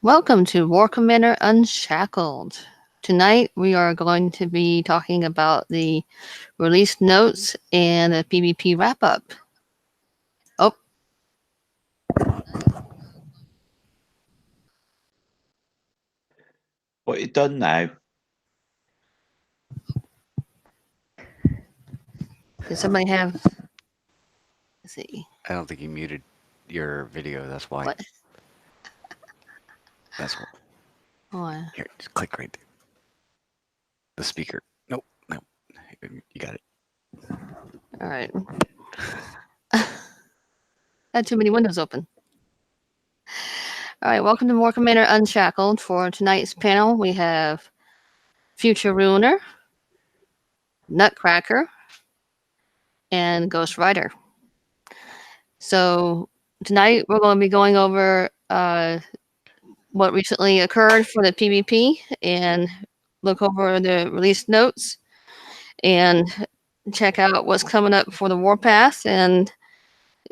Welcome to War Commander Unshackled. Tonight we are going to be talking about the release notes and the PvP wrap up. Oh, What you done now? does somebody have? Let's see. I don't think you muted your video. That's why. What? That's what. Oh, Here, just click right there. The speaker. Nope. Nope. You got it. all right. Had too many windows open. All right, welcome to War Commander Unshackled. For tonight's panel, we have Future Ruiner, Nutcracker, and Ghost Rider. So tonight we're going to be going over what recently occurred for the PvP and look over the release notes and check out what's coming up for the Warpath and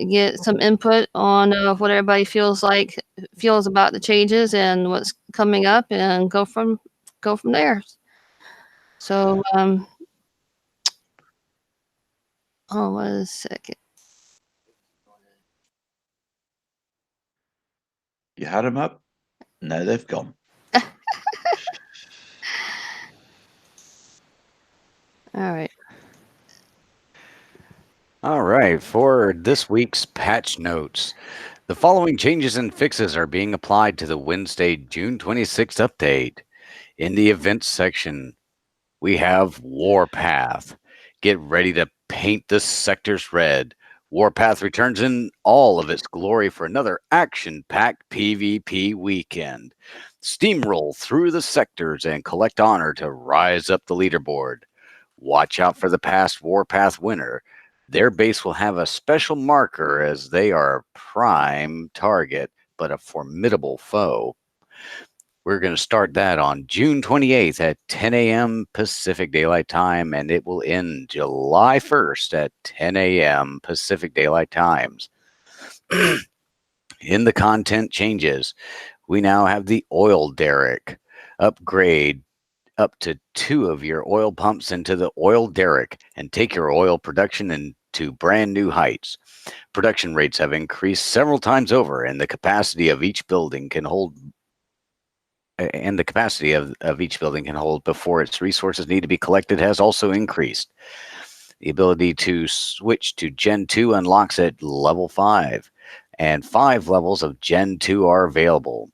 get some input on what everybody feels about the changes and what's coming up and go from there. So hold on a second. You had them up? No, they've gone. All right. All right. For this week's patch notes, the following changes and fixes are being applied to the Wednesday, June 26th update. In the events section, we have Warpath. Get ready to paint the sectors red. Warpath returns in all of its glory for another action-packed PvP weekend. Steamroll through the sectors and collect honor to rise up the leaderboard. Watch out for the past Warpath winner. Their base will have a special marker as they are a prime target, but a formidable foe. We're going to start that on June 28th at 10 a.m. Pacific Daylight Time, and it will end July 1st at 10 a.m. Pacific Daylight Times. In the content changes, we now have the oil derrick. Upgrade up to 2 of your oil pumps into the oil derrick and take your oil production into brand new heights. Production rates have increased several times over, and the capacity of each building can hold before its resources need to be collected has also increased. The ability to switch to Gen 2 unlocks at level 5, and 5 levels of Gen 2 are available.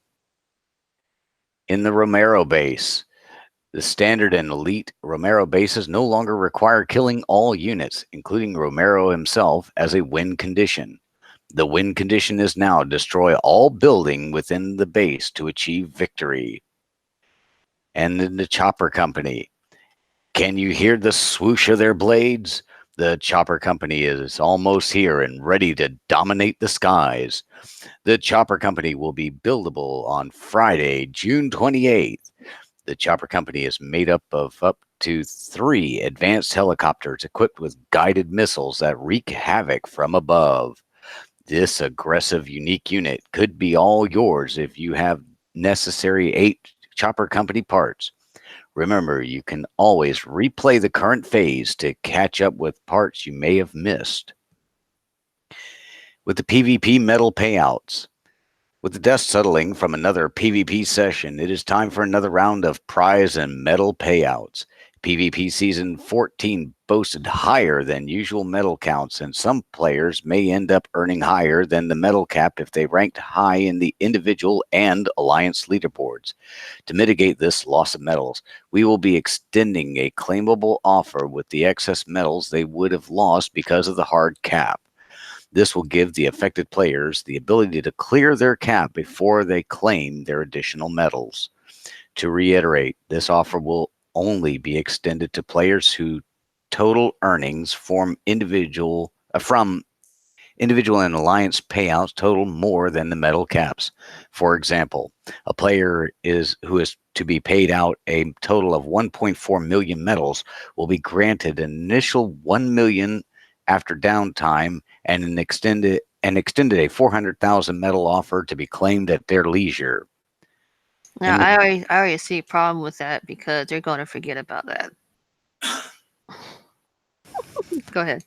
In the Romero base, the standard and elite Romero bases no longer require killing all units, including Romero himself, as a win condition. The win condition is now destroy all building within the base to achieve victory. And then the Chopper Company. Can you hear the swoosh of their blades? The Chopper Company is almost here and ready to dominate the skies. The Chopper Company will be buildable on Friday, June 28th. The Chopper Company is made up of up to 3 advanced helicopters equipped with guided missiles that wreak havoc from above. This aggressive, unique unit could be all yours if you have necessary 8 Chopper Company parts. Remember, you can always replay the current phase to catch up with parts you may have missed. With the PvP medal payouts. With the dust settling from another PvP session, it is time for another round of prize and medal payouts. PvP Season 14 boasted higher than usual medal counts, and some players may end up earning higher than the medal cap if they ranked high in the individual and alliance leaderboards. To mitigate this loss of medals, we will be extending a claimable offer with the excess medals they would have lost because of the hard cap. This will give the affected players the ability to clear their cap before they claim their additional medals. To reiterate, this offer will only be extended to players whose total earnings from individual and alliance payouts total more than the medal caps. For example, a player who is to be paid out a total of 1.4 million medals will be granted an initial 1 million after downtime and an extended a 400,000 medal offer to be claimed at their leisure. Now, In the I already see a problem with that because they're going to forget about that. Go ahead.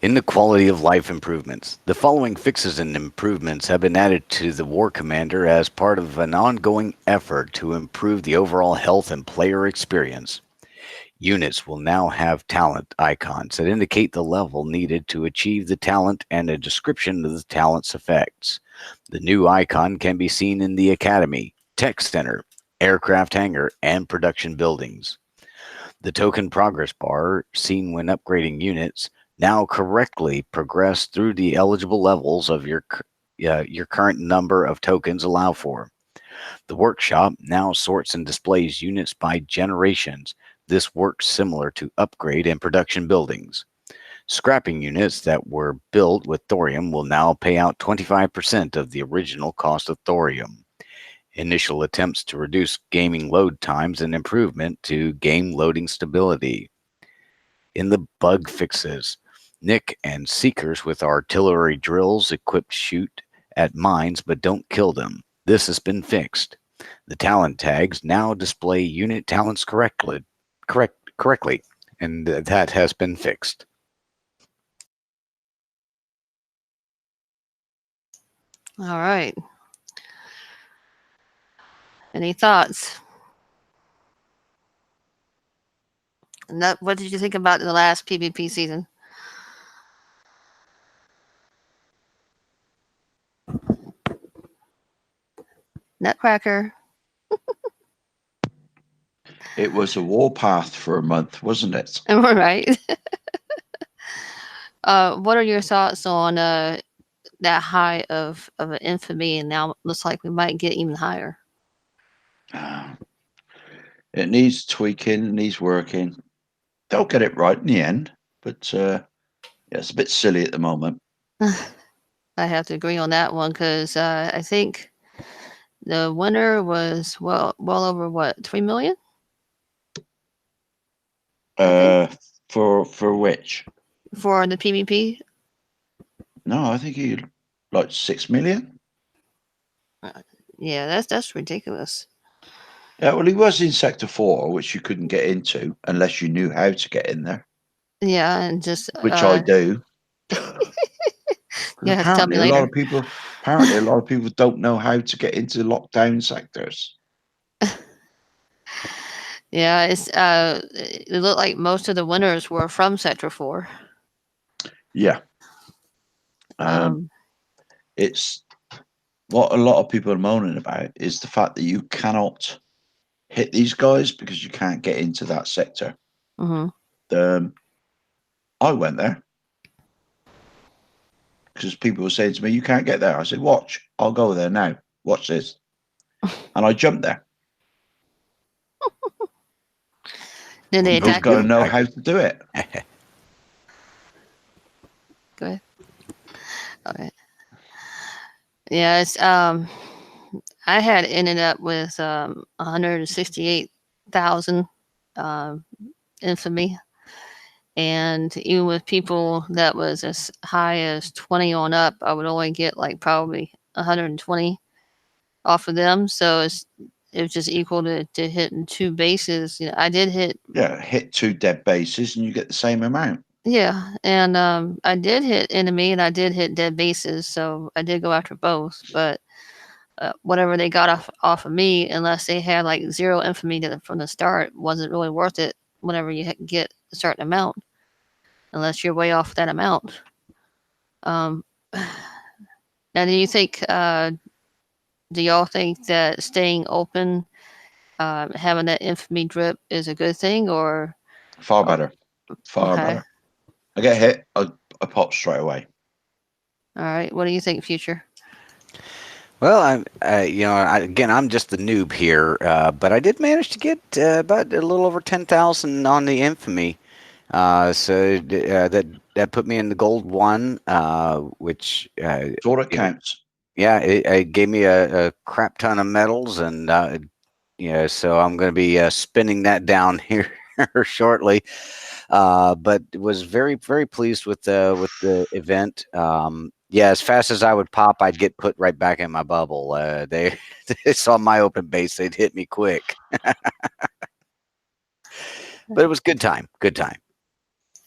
In the quality of life improvements, the following fixes and improvements have been added to the War Commander as part of an ongoing effort to improve the overall health and player experience. Units will now have talent icons that indicate the level needed to achieve the talent and a description of the talent's effects. The new icon can be seen in the Academy, Tech Center, Aircraft Hangar, and Production Buildings. The token progress bar, seen when upgrading units, now correctly progress through the eligible levels of your current number of tokens allow for. The workshop now sorts and displays units by generations. This works similar to upgrade and production buildings. Scrapping units that were built with thorium will now pay out 25% of the original cost of thorium. Initial attempts to reduce gaming load times and improvement to game loading stability. In the bug fixes, Nick and Seekers with artillery drills equipped shoot at mines but don't kill them. This has been fixed. The talent tags now display unit talents correctly, and that has been fixed. All right. Any thoughts? What did you think about the last PvP season? Nutcracker. It was a warpath for a month, wasn't it? Am I right? What are your thoughts on that high of an infamy, and now it looks like we might get even higher? It needs tweaking, it needs working. They'll get it right in the end, but yeah, it's a bit silly at the moment. I have to agree on that one because I think the winner was well over what 3 million. For which? For the PvP. No, I think he like 6 million. Yeah, that's ridiculous. Yeah, well, he was in Sector 4, which you couldn't get into unless you knew how to get in there, Yeah, and just which I do. you have to tell me later. Apparently, a lot of people don't know how to get into lockdown sectors. Yeah, it looked like most of the winners were from Sector 4. Yeah. It's what a lot of people are moaning about is the fact that you cannot hit these guys because you can't get into that sector. Mm-hmm. I went there because people were saying to me, "You can't get there." I said, "Watch, I'll go there now. Watch this," and I jumped there. Then they You've attack got you. to know how to do it. Go ahead. Okay. Yeah, it's I had ended up with 168,000 infamy, and even with people that was as high as 20 on up, I would only get like probably 120 off of them. So it was just equal to hitting 2 bases. You know, I did hit. Yeah, hit 2 dead bases and you get the same amount. Yeah, and I did hit enemy and I did hit dead bases, so I did go after both. But whatever they got off of me, unless they had like 0 infamy from the start, wasn't really worth it. Whenever you get a certain amount, unless you're way off that amount. Now, do you think? Do y'all think that staying open, having that infamy drip, is a good thing, or Far better. Far okay? better. I get hit, I pop straight away. All right. What do you think, Future? Well, I'm just the noob here, but I did manage to get about a little over 10,000 on the infamy. So that put me in the gold 1, which It's all that counts. Yeah, it gave me a crap ton of medals, and so I'm going to be spinning that down here shortly. But was very, very pleased with the event. Yeah, as fast as I would pop, I'd get put right back in my bubble. They saw my open base, they'd hit me quick. But it was good time. Good time.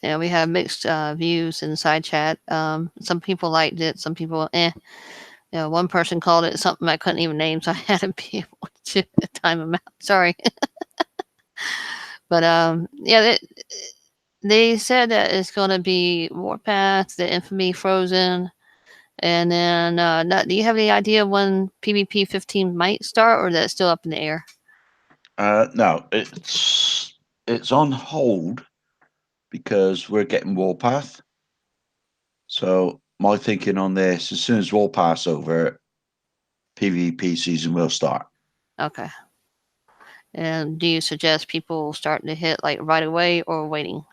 Yeah, we have mixed views in side chat. Some people liked it, some people, eh. You know, one person called it something I couldn't even name, so I had to be able to time them out. Sorry, but yeah, they said that it's going to be Warpath, the Infamy Frozen, and then do you have any idea when PvP 15 might start, or is that still up in the air? No, it's on hold because we're getting Warpath. So my thinking on this, as soon as Warpath's over, PvP season will start. Okay. And do you suggest people starting to hit like right away or waiting?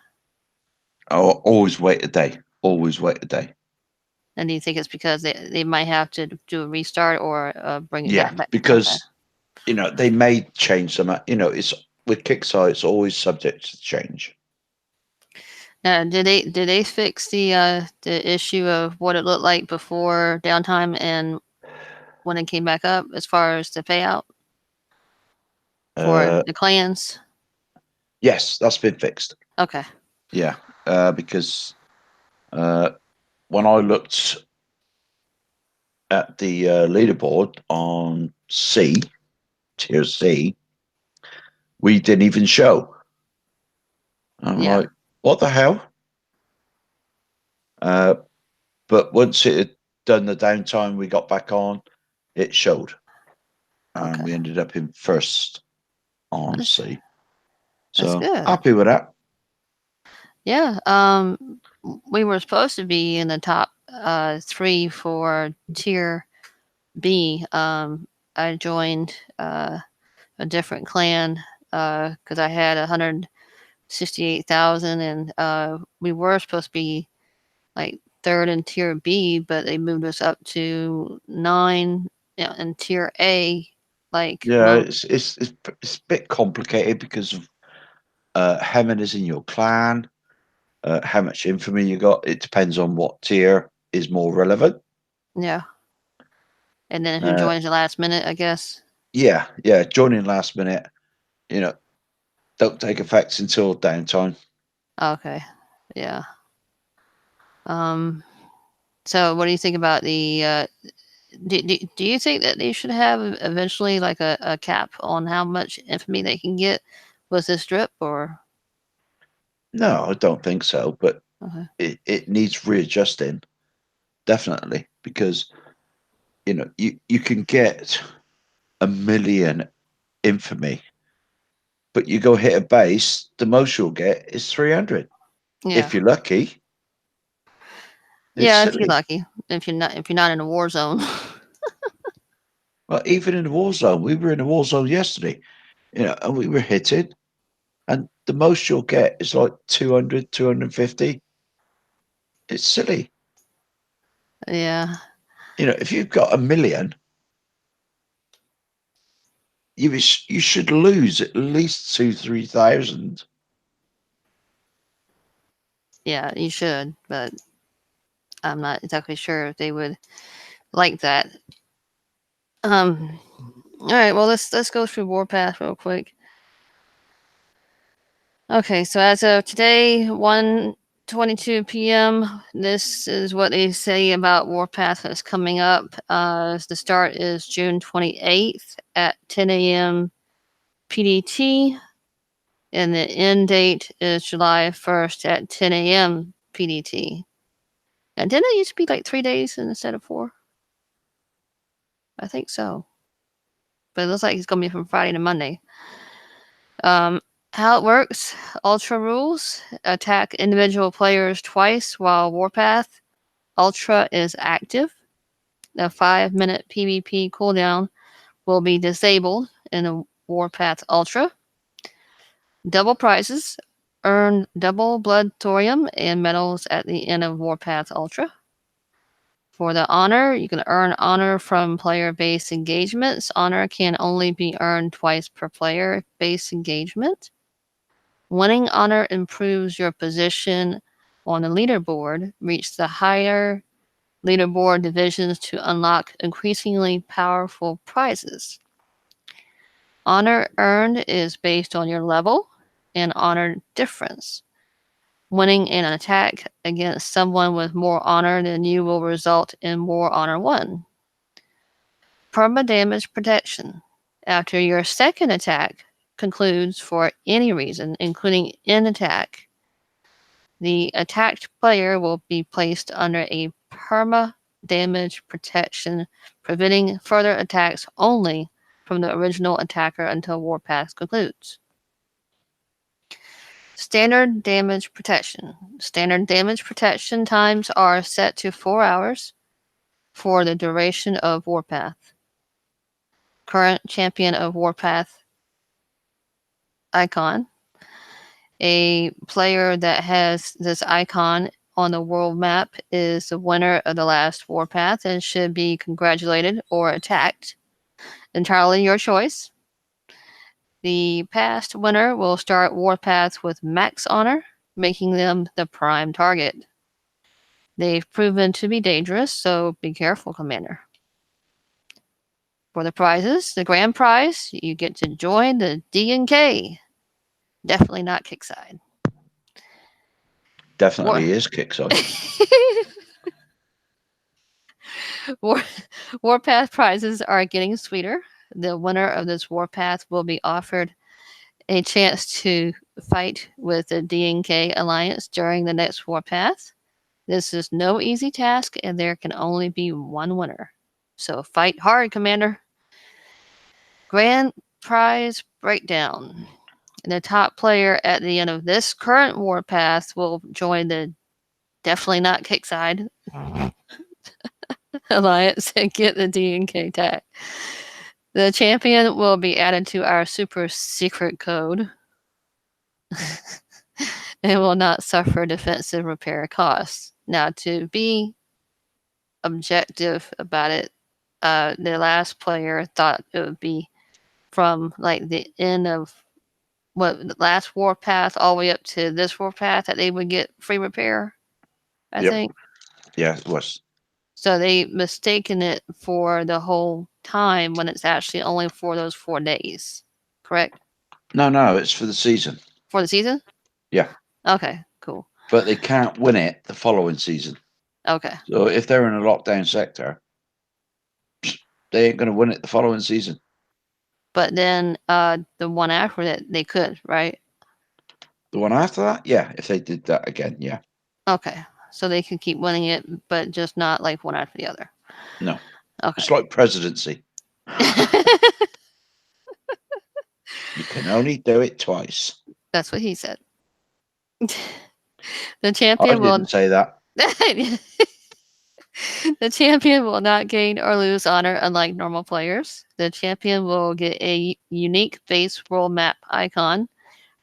I'll always wait a day. Always wait a day. And do you think it's because they might have to do a restart or bring it Yeah, back? Okay. because they may change some. It's with Kickstarter, it's always subject to change. Did they fix the issue of what it looked like before downtime and when it came back up as far as the payout for Uh, the clans? yes, that's been fixed. Okay. Yeah, because when I looked at the leaderboard on tier C, we didn't even show. I'm Yeah. like, what the hell? But once it had done the downtime, we got back on, it showed. And Okay. we ended up in first on That's, C. that's So good. happy with that. Yeah. We were supposed to be in the top 3 for tier B. I joined a different clan because I had 168,000, and we were supposed to be like third in tier B, but they moved us up to 9 in tier A. Like, Yeah, it's a bit complicated because of how many is in your clan, how much infamy you got. It depends on what tier is more relevant. yeah. And then who Uh, joins the last minute, I guess. yeah. Joining last minute, you know, don't take effects until downtime. Okay. Yeah. Um. So, what do you think about the? Do you think that they should have eventually like a cap on how much infamy they can get with this drip, or? No, I don't think so, but Okay. it needs readjusting, definitely, because you can get 1 million infamy, but you go hit a base, the most you'll get is 300. Yeah. If you're lucky, it's Yeah, if you're silly. lucky. If you're not in a war zone. Well, even in the war zone, we were in a war zone yesterday, and we were hitting, and the most you'll get is like 200, 250. It's silly. Yeah. If you've got 1 million, you should lose at least 3,000. Yeah, you should, but I'm not exactly sure if they would like that. All right, well let's go through Warpath real quick. Okay, so as of today, 1:22 p.m., this is what they say about Warpath that's coming up. The start is June 28th at 10 a.m. PDT, and the end date is July 1st at 10 a.m. PDT. And didn't it used to be like 3 days instead of 4? I think so. But it looks like it's going to be from Friday to Monday. How it works: Ultra rules attack individual players twice while Warpath Ultra is active. The 5-minute PvP cooldown will be disabled in the Warpath Ultra. Double prizes: earn double blood thorium and medals at the end of Warpath Ultra. For the honor, you can earn honor from player-based engagements. Honor can only be earned twice per player-based engagement. Winning honor improves your position on the leaderboard. Reach the higher leaderboard divisions to unlock increasingly powerful prizes. Honor earned is based on your level and honor difference. Winning an attack against someone with more honor than you will result in more honor won. Perma damage protection. After your second attack concludes for any reason, including in attack, the attacked player will be placed under a perma damage protection, preventing further attacks only from the original attacker until Warpath concludes. Standard damage protection. Standard damage protection times are set to 4 hours for the duration of Warpath. Current champion of Warpath icon. A player that has this icon on the world map is the winner of the last Warpath and should be congratulated or attacked. Entirely your choice. The past winner will start Warpath with max honor, making them the prime target. They've proven to be dangerous, so be careful, Commander. For the prizes, the grand prize, you get to join the D&K. Definitely not Kickside. Definitely is Kickside. Warpath prizes are getting sweeter. The winner of this Warpath will be offered a chance to fight with the D&K Alliance during the next Warpath. This is no easy task, and there can only be one winner. So fight hard, Commander. Grand prize breakdown. The top player at the end of this current Warpath will join the definitely not Kickside Alliance and get the D&K tag. The champion will be added to our super secret code and will not suffer defensive repair costs. Now, to be objective about it, the last player thought it would be from like the end of the last Warpath all the way up to this Warpath that they would get free repair, I think. Yeah, it was. So they mistaken it for the whole time when it's actually only for those 4 days. Correct? No, it's for the season. For the season? Yeah. Okay, cool. But they can't win it the following season. Okay. So if they're in a lockdown sector, they ain't going to win it the following season. But then the one after that, they could, right? The one after that? Yeah, if they did that again, yeah. Okay. So they could keep winning it, but just not like one after the other. No. Okay. It's like presidency. You can only do it twice. That's what he said. The I champion will didn't say that. The champion will not gain or lose honor unlike normal players. The champion will get a unique base world map icon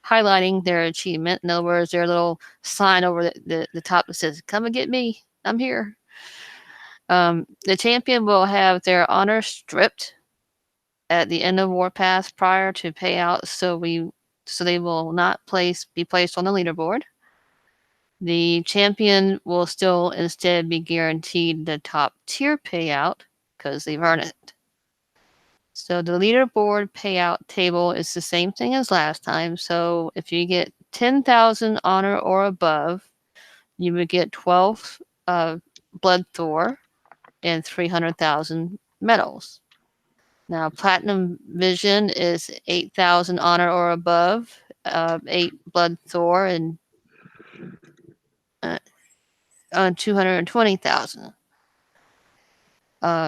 highlighting their achievement. In other words, their little sign over the top that says, "Come and get me. I'm here." The champion will have their honor stripped at the end of Warpath prior to payout, so they will not be placed on the leaderboard. The champion will still instead be guaranteed the top tier payout because they've earned it. So the leaderboard payout table is the same thing as last time. So if you get 10,000 honor or above, you would get 12 Blood Thor and 300,000 medals. Now, Platinum Vision is 8,000 honor or above, 8 Blood Thor, and 220,000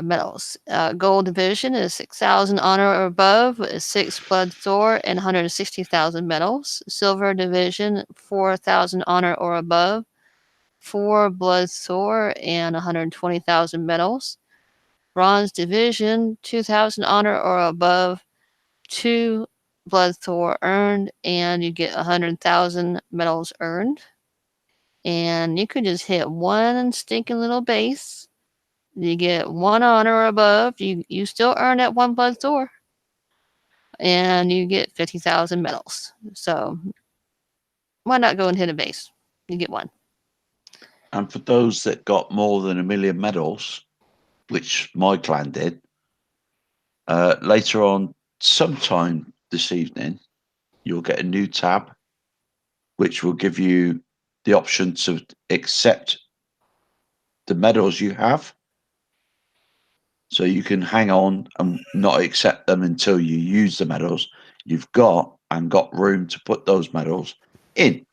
medals. Gold Division is 6,000 honor or above, 6 Blood Thor, and 160,000 medals. Silver Division, 4,000 honor or above, 4 Blood Thor, and 120,000 medals. Bronze Division, 2,000 honor or above, 2 Blood Thor earned, and you get 100,000 medals earned. And you could just hit one stinking little base. You get 1 honor or above. You still earn that 1 Blood Thor. And you get 50,000 medals. So why not go and hit a base? You get 1. And for those that got more than 1,000,000 medals, which my clan did, later on, sometime this evening, you'll get a new tab, which will give you the option to accept the medals you have. So you can hang on and not accept them until you use the medals you've got and got room to put those medals in.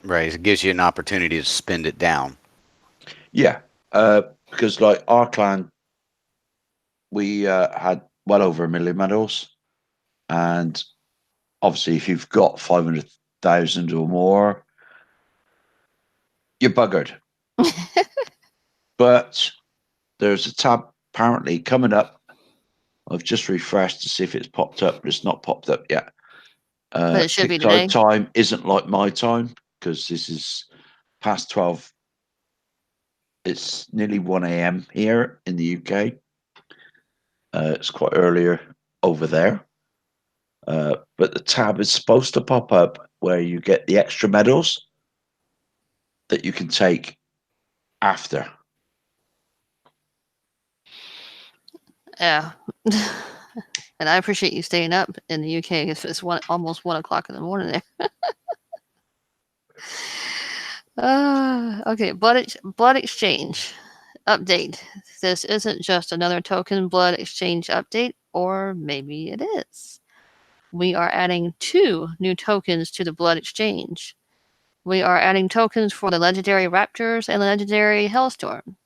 Right. It gives you an opportunity to spend it down. Yeah, because like our clan, we had well over 1,000,000 medals, and obviously, if you've got 500,000 or more, you're buggered. But there's a tab apparently coming up. I've just refreshed to see if it's popped up, but it's not popped up yet. But it should be today. Kickstarter time isn't like my time because this is past 12. It's nearly 1 a.m. here in the UK. It's quite earlier over there. But the tab is supposed to pop up where you get the extra medals that you can take after. Yeah. And I appreciate you staying up in the UK if it's almost 1 o'clock in the morning there. Okay, blood exchange update. This isn't just another token blood exchange update, or maybe it is. We are adding 2 new tokens to the blood exchange. We are adding tokens for the legendary Raptors and the legendary Hellstorm.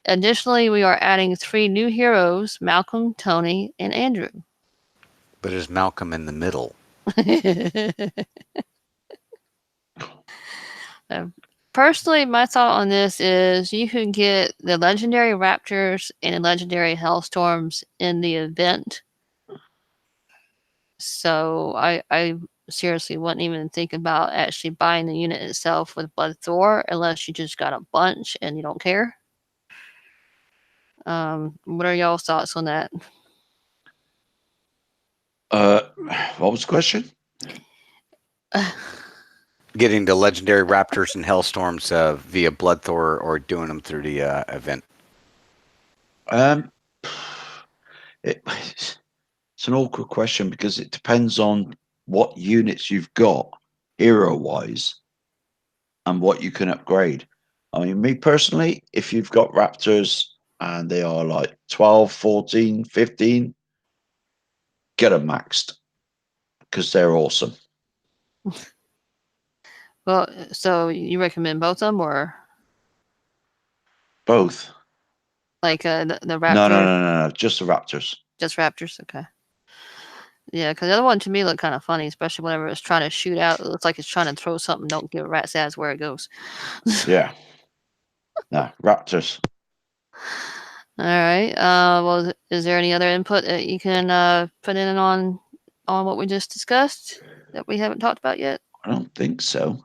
Additionally, we are adding 3 new heroes, Malcolm, Tony, and Andrew. But is Malcolm in the middle? Personally, my thought on this is you can get the legendary Raptors and the legendary Hellstorms in the event. So I seriously wouldn't even think about actually buying the unit itself with Blood Thor unless you just got a bunch and you don't care. What are y'all's thoughts on that? What was the question? Getting the legendary Raptors and Hellstorms via Blood Thor or doing them through the event? It's an awkward question because it depends on what units you've got hero-wise and what you can upgrade. I mean, me personally, if you've got Raptors and they are like 12, 14, 15, get them maxed because they're awesome. Well, so you recommend both of them or Both. like the Raptor? No, just the Raptors. Just Raptors, okay. Yeah, because the other one to me looked kind of funny, especially whenever it's trying to shoot out. It looks like it's trying to throw something. Don't give a rat's ass where it goes. Yeah. No, Raptors. All right. Well, is there any other input that you can put in on what we just discussed that we haven't talked about yet? I don't think so.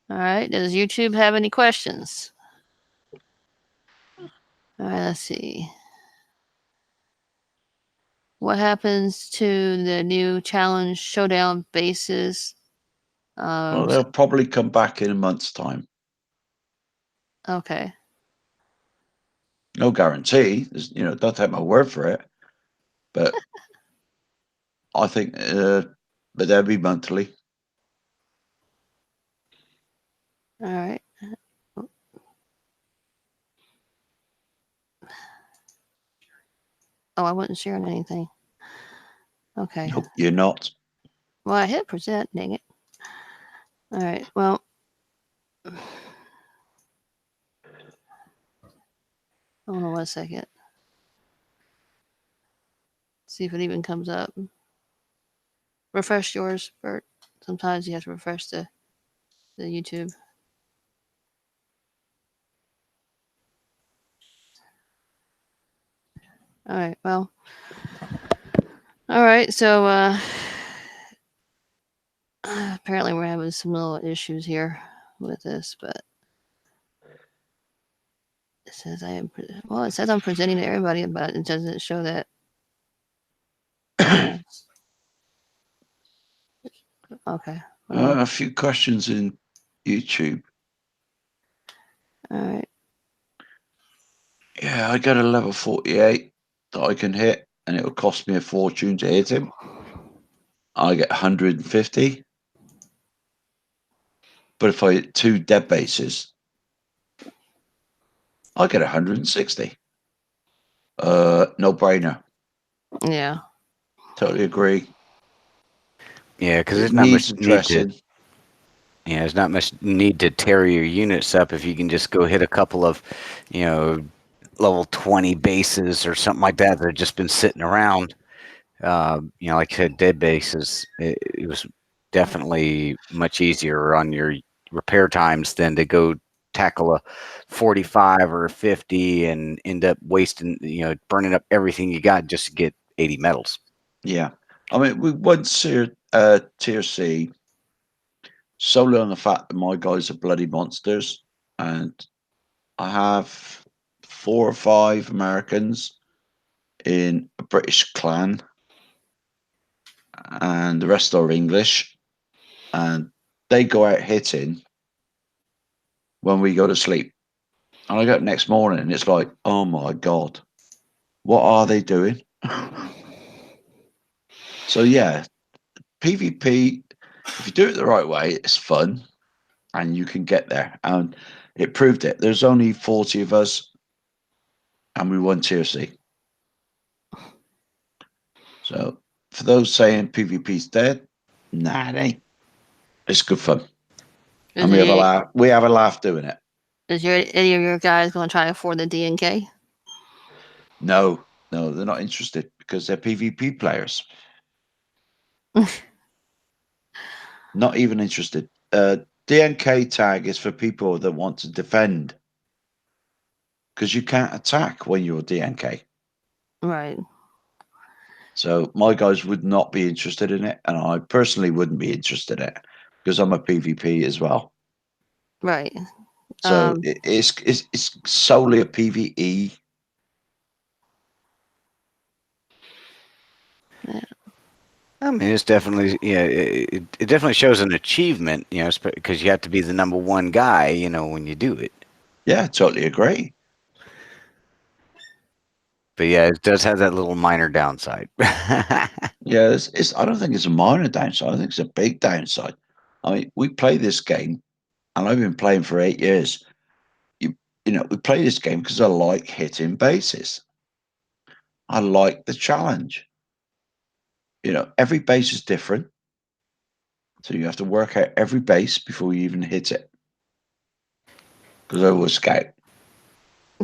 All right. Does YouTube have any questions? All right. Let's see. What happens to the new challenge showdown bases? Well, they'll probably come back in a month's time. Okay. No guarantee. Don't take my word for it. But I think but they'll be monthly. All right. Oh, I wasn't sharing anything. Okay. Nope, you're not. Well, I hit present, dang it. All right. Well, hold on 1 second. See if it even comes up. Refresh yours, Bert. Sometimes you have to refresh the YouTube. All right. Well. All right. So apparently we're having some little issues here with this, but it says it says I'm presenting to everybody, but it doesn't show that. Okay. A few questions in YouTube. All right. Yeah, I got a level 48 that I can hit, and it will cost me a fortune to hit him. I get 150. But if I hit 2 dead bases, I get 160. No brainer. Yeah. Totally agree. Yeah, because It there's not needs much need to. addressing. Yeah, there's not much need to tear your units up if you can just go hit a couple of, level 20 bases or something like that that have just been sitting around. Like I said, dead bases. It was definitely much easier on your repair times than to go tackle a 45 or a 50 and end up wasting, burning up everything you got just to get 80 medals. Yeah. I mean, we won tier C solely on the fact that my guys are bloody monsters. And I have 4 or 5 Americans in a British clan, and the rest are English. And they go out hitting when we go to sleep. And I get up next morning and it's like, oh my God, what are they doing? So, yeah, PvP, if you do it the right way, it's fun and you can get there. And it proved it. There's only 40 of us and we won tier C. So, for those saying PvP's dead, nah, it ain't. It's good fun. And we have a laugh. We have a laugh doing it. Is any of your guys going to try to afford the DNK? No, they're not interested because they're PvP players. Not even interested. DNK tag is for people that want to defend because you can't attack when you're DNK. Right. So my guys would not be interested in it, and I personally wouldn't be interested in it because I'm a PvP as well. Right. So it's solely a PvE. Yeah. I mean, it's definitely, it definitely shows an achievement, because you have to be the number one guy, when you do it. Yeah, totally agree. But yeah, it does have that little minor downside. Yeah, I don't think it's a minor downside. I think it's a big downside. I mean, we play this game, and I've been playing for 8 years. We play this game because I like hitting bases. I like the challenge. Every base is different, so you have to work out every base before you even hit it. Because I was scout.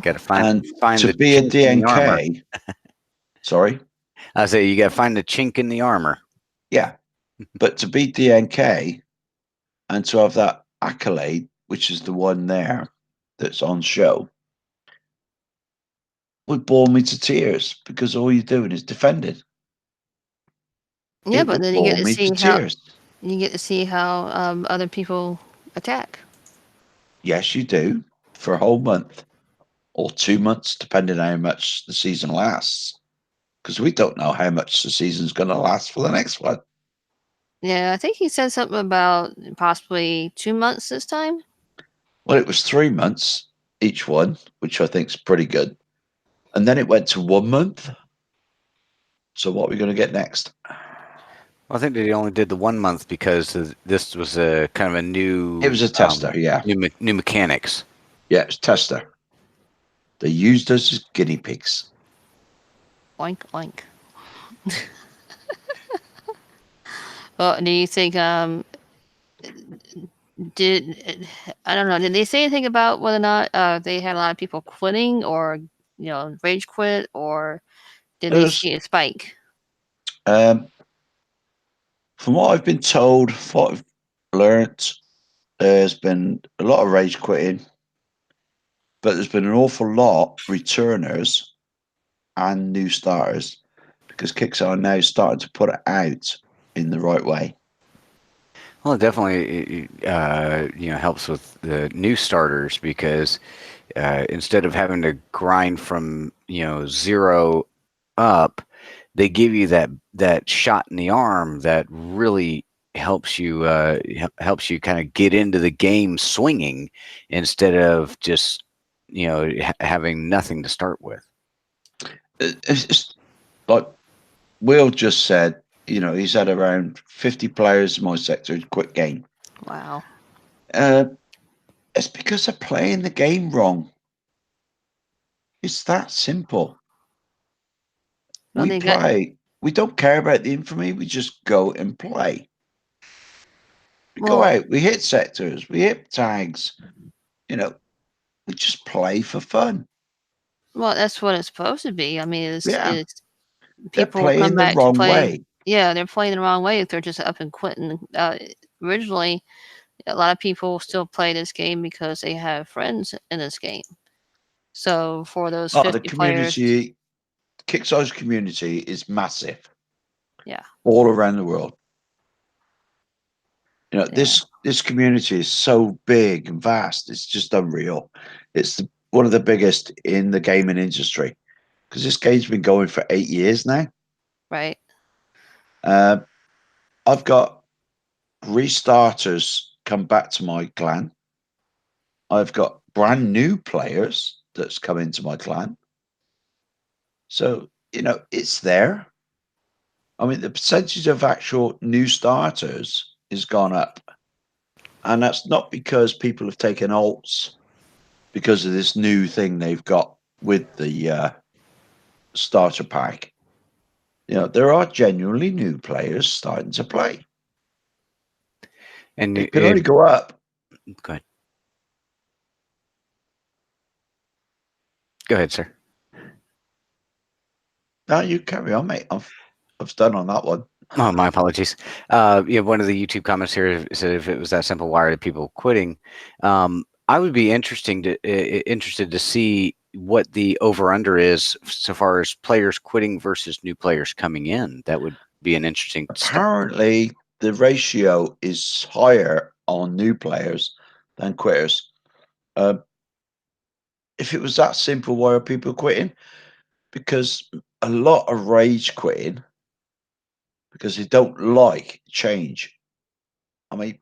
Got to find to the be a chink in the armor. DNK. Sorry. I say you got to find the chink in the armor. Yeah, but to be DNK and to have that accolade, which is the one there that's on show, would bore me to tears because all you're doing is defending. Yeah, It but would then bore me to tears. you get to see how other people attack. Yes, you do for a whole month or 2 months, depending on how much the season lasts. Because we don't know how much the season's going to last for the next one. Yeah, I think he said something about possibly 2 months this time. Well, it was 3 months each one, which I think is pretty good. And then it went to 1 month. So what are we going to get next? Well, I think they only did the 1 month because this was a kind of a new. It was a tester, yeah. New mechanics. Yeah, it's tester. They used us as guinea pigs. Oink, oink. Well, do you think did I don't know? Did they say anything about whether or not they had a lot of people quitting or rage quit, or did they see a spike? From what I've been told, what I've learnt, there's been a lot of rage quitting, but there's been an awful lot returners and new starters because Kickstarter are now starting to put it out in the right way. Well, it definitely helps with the new starters because instead of having to grind from 0 up, they give you that shot in the arm that really helps you kind of get into the game swinging instead of just having nothing to start with. It's like Will just said, he's had around 50 players in my sector who quit game. Wow. It's because they're playing the game wrong. It's that simple. Well, We they got play. We don't care about the infamy. We just go and play. We go well. out. We hit sectors. We hit tags. You know, we just play for fun. Well, that's what it's supposed to be. I mean, Yeah, it's they're people come playing the back to wrong play. way. Yeah, they're playing the wrong way if they're just up and quitting. Originally, a lot of people still play this game because they have friends in this game. So for those Oh, the 50 players, community, Kickstarter's community is massive yeah, all around the world. yeah, This community is so big and vast. It's just unreal. It's one of the biggest in the gaming industry because this game's been going for 8 years now. right. Uh, I've got restarters come back to my clan. I've got brand new players that's come into my clan. So, it's there. I mean, the percentage of actual new starters has gone up. And that's not because people have taken alts because of this new thing they've got with the starter pack. There are genuinely new players starting to play. And It can only go up. go ahead. Go ahead, sir. No, you carry on, mate. I've done on that one. Oh, my apologies. One of the YouTube comments here said if it was that simple, why are people quitting? I would be interested to see what the over under is so far as players quitting versus new players coming in. That would be an interesting start. Apparently, the ratio is higher on new players than quitters. If it was that simple, why are people quitting? Because a lot of rage quitting because they don't like change. I mean,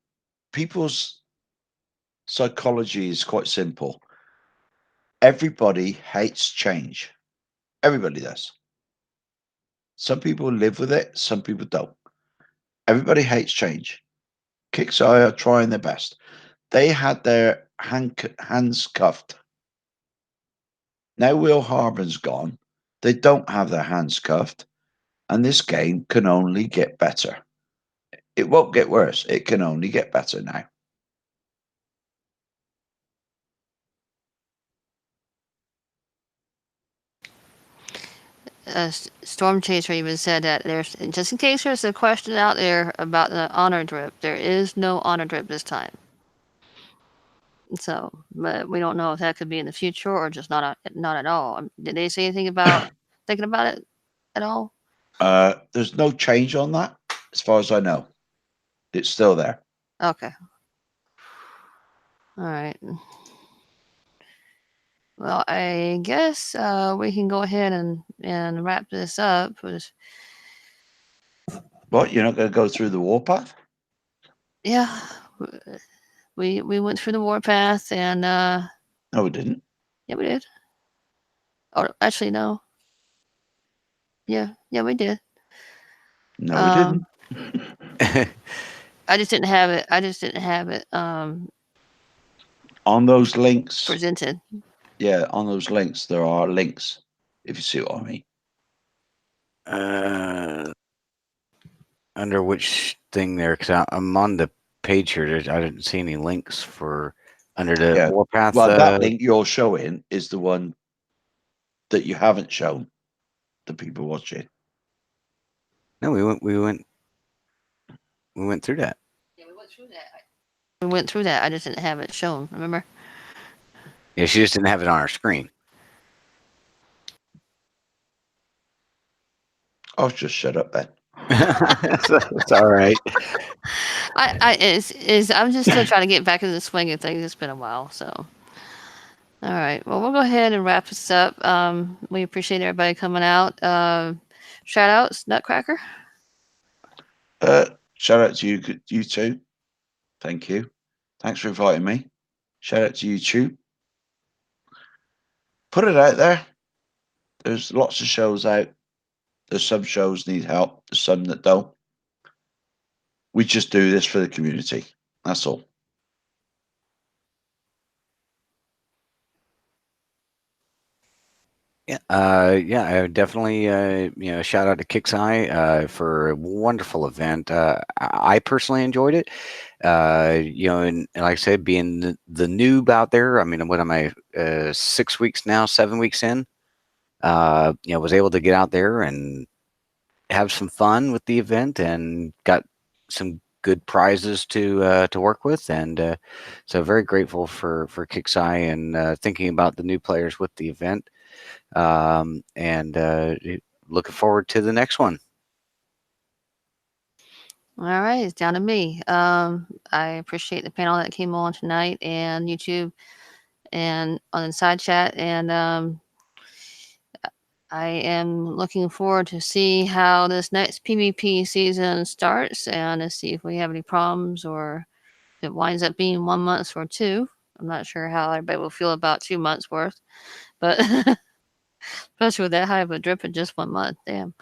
people's psychology is quite simple. Everybody hates change. Everybody does. Some people live with it, some people don't. Everybody hates change. Kickstarter are trying their best. They had their hands cuffed. Now Will Harbin's gone. They don't have their hands cuffed, and this game can only get better. It won't get worse. It can only get better now. Storm Chaser even said that there's, just in case there's a question out there about the honor drip, there is no honor drip this time. So, but we don't know if that could be in the future or just not at all. Did they say anything about thinking about it at all? There's no change on that, as far as I know. It's still there. Okay. All right. Well, I guess we can go ahead and wrap this up. What? You're not going to go through the warpath? Yeah, we went through the warpath and No, we didn't. yeah, we did. Oh, actually, no. Yeah, we did. No, we didn't. I just didn't have it. I just didn't have it On those links, presented. yeah, on those links, there are links, if you see what I mean. Under which thing there? Because I'm on the page here. I didn't see any links for under the warpath. Well, that link you're showing is the one that you haven't shown the people watching. No, we went through that. Yeah, we went through that. We went through that. I just didn't have it shown. Remember? Yeah, she just didn't have it on our screen. I'll just shut up then. It's all right. I'm just still trying to get back in the swing of things. It's been a while, so. All right. Well, we'll go ahead and wrap this up. We appreciate everybody coming out. Shout outs, Nutcracker. Shout out to you two. Thank you. Thanks for inviting me. Shout out to YouTube. Put it out there. There's lots of shows out. There's some shows need help. There's some that don't. We just do this for the community. That's all. Yeah, I would definitely, shout out to Kicks Eye for a wonderful event. I personally enjoyed it. And like I said, being the noob out there, I mean, what am I, 6 weeks now, 7 weeks in? Was able to get out there and have some fun with the event and got some good prizes to work with, and so very grateful for Kicks Eye and thinking about the new players with the event. And looking forward to the next one. All right, it's down to me. I appreciate the panel that came on tonight and YouTube and on the side chat, and I am looking forward to see how this next PvP season starts and to see if we have any problems or if it winds up being 1 month or 2. I'm not sure how everybody will feel about 2 months worth, but especially with that high of a drip in just 1 month, damn.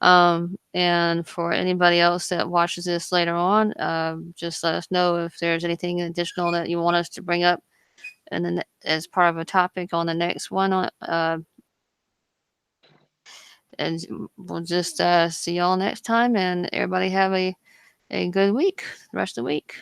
And for anybody else that watches this later on, just let us know if there's anything additional that you want us to bring up and then as part of a topic on the next one. And we'll just see y'all next time, and everybody have a good week, the rest of the week.